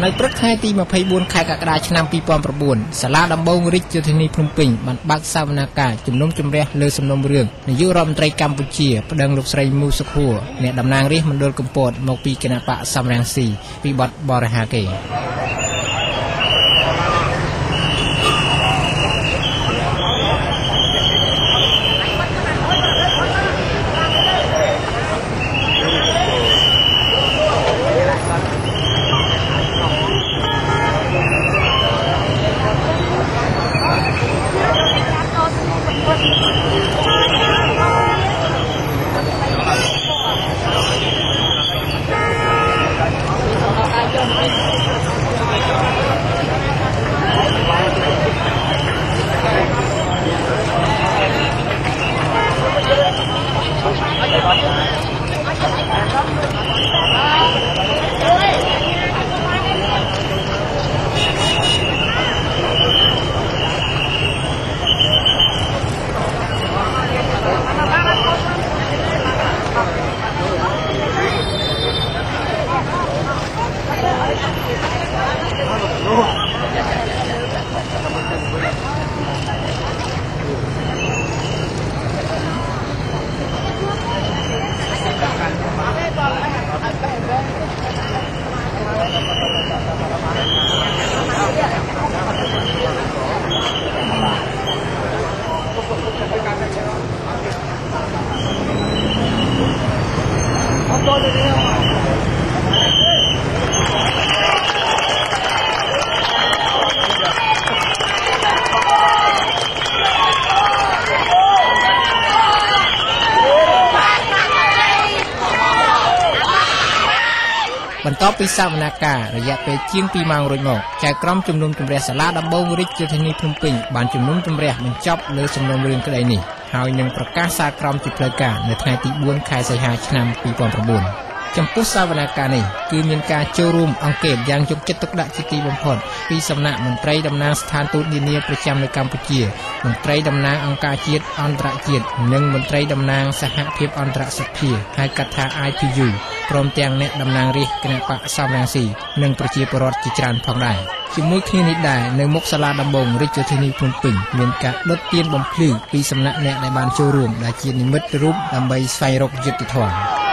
នៅព្រឹកថ្ងៃទី24ខែកក្កដាឆ្នាំ2009សាលាដំបងរាជធានីភ្នំពេញបានបើកសវនកម្មជំនុំជម្រះលើសំណុំរឿងនាយករដ្ឋមន្ត្រីកម្ពុជាប្តឹងលោកស្រីមូសុខួរអ្នកតំណាងរាស្ត្រមណ្ឌលកំពតមកពីគណៈបកសំរងស៊ីពីបទបរិហាកេរ្តិ៍បន្ទាប់ពីសវនកម្មរយៈពេលជាង2ម៉ោងរួចមកចៅក្រមជំនុំជម្រះសាលាដំបងរាជធានីភ្នំពេញបានជំនុំជម្រះបញ្ចប់លើសំណុំរឿងក្តីនេះហើយនឹងប្រកាសសាលក្រមជាផ្លូវការនៅថ្ងៃទី4ខែសីហាឆ្នាំ2009ចំពោះសវនកម្មនេះគឺមានការចូលរួមអង្កេតយ៉ាងយកចិត្តទុកដាក់ជាទីបំផុតពីសំណាក់មន្ត្រីតំណាងស្ថានទូតនានាប្រចាំនៅកម្ពុជាមន្ត្រីតំណាងអង្គការជាតិអន្តរជាតិនិងមន្ត្រីតំណាងសហភាពអន្តរសភាហៅកាត់ថា IPU ព្រមទាំងអ្នកតំណាងរាស្ត្រគណៈបកសំរងស៊ីនិងប្រជាពលរដ្ឋជាច្រើនផងដែរជាមួយគ្នានេះដែរនៅមុខសាលាដំបងរាជធានីភ្នំពេញមានការដុតទៀនបំភ្លឺពីសំណាក់អ្នកដែលបានចូលរួមដែលជានិមិត្តរូបដើម្បីស្វែងរកយុត្តិធម៌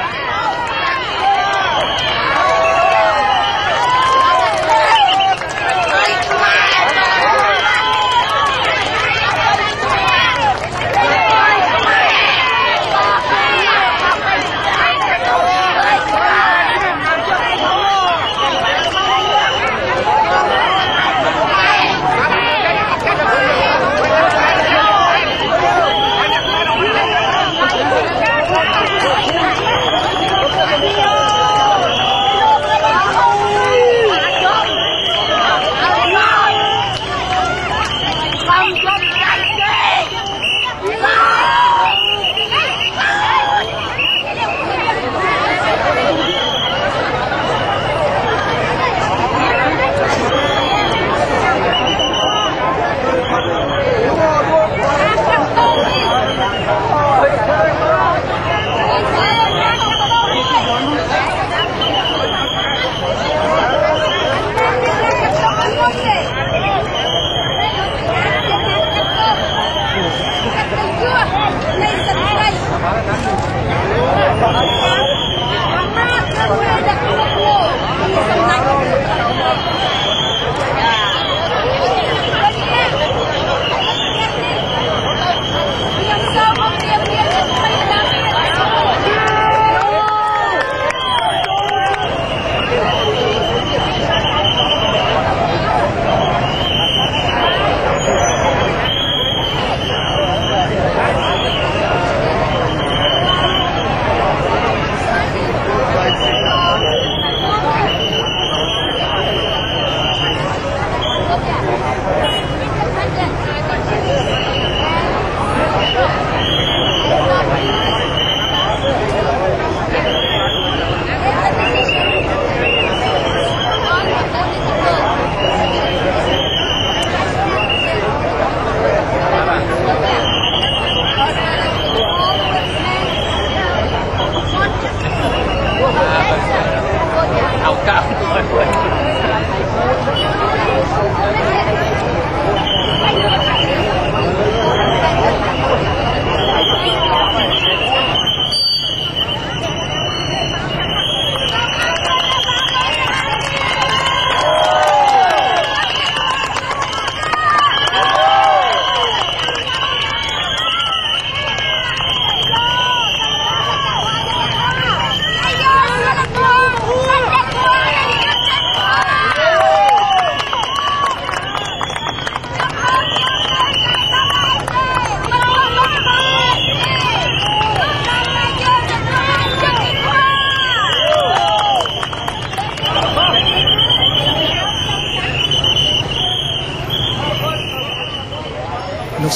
เอากลับ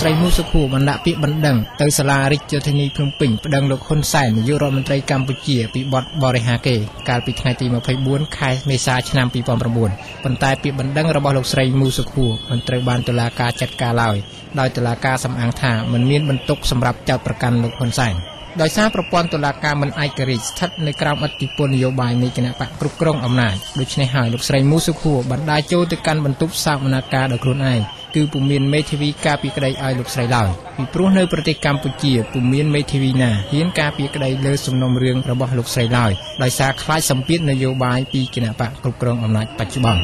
ស្រីមូសុខួរបានដាក់ពាក្យបណ្ដឹងទៅសាលារាជធានីភ្នំពេញប្តឹងលោកហ៊ុនសែននាយករដ្ឋមន្ត្រីកម្ពុជាពីបទបរិហាកេរ្តិ៍កាលពីថ្ងៃទី24ខែមេសាឆ្នាំ2009ប៉ុន្តែពាក្យបណ្ដឹងរបស់លោកស្រីមូសុខួរមិនត្រូវបានតុលាការចាត់ការឡើយដោយតុលាការសំអាងថាមិនមានបន្ទុកសម្រាប់ចោទប្រកាន់លោកហ៊ុនសែនដោយសារប្រព័ន្ធតុលាការមិនឯករាជ្យស្ថិតនៅក្រោមឥទ្ធិពលនយោបាយនៃគណៈបកគ្រប់គ្រងអំណាចដូច្នេះហើយលោកស្រីមូសុខួរបានដើរចូលទៅកាន់បន្ទប់សវនកម្មដោយខ្លួនឯងគឺពុំមានមេធាវីការពារក្តីឲ្យលោកស្រីឡើយពីព្រោះនៅប្រទេសកម្ពុជាពុំមានមេធាវីណាហ៊ានការពារក្តីលើសំណុំរឿងរបស់លោកស្រីឡើយដោយសារខ្លាចសម្ពាធនយោបាយពីគណៈបកគ្រប់គ្រងអំណាចបច្ចុប្បន្ន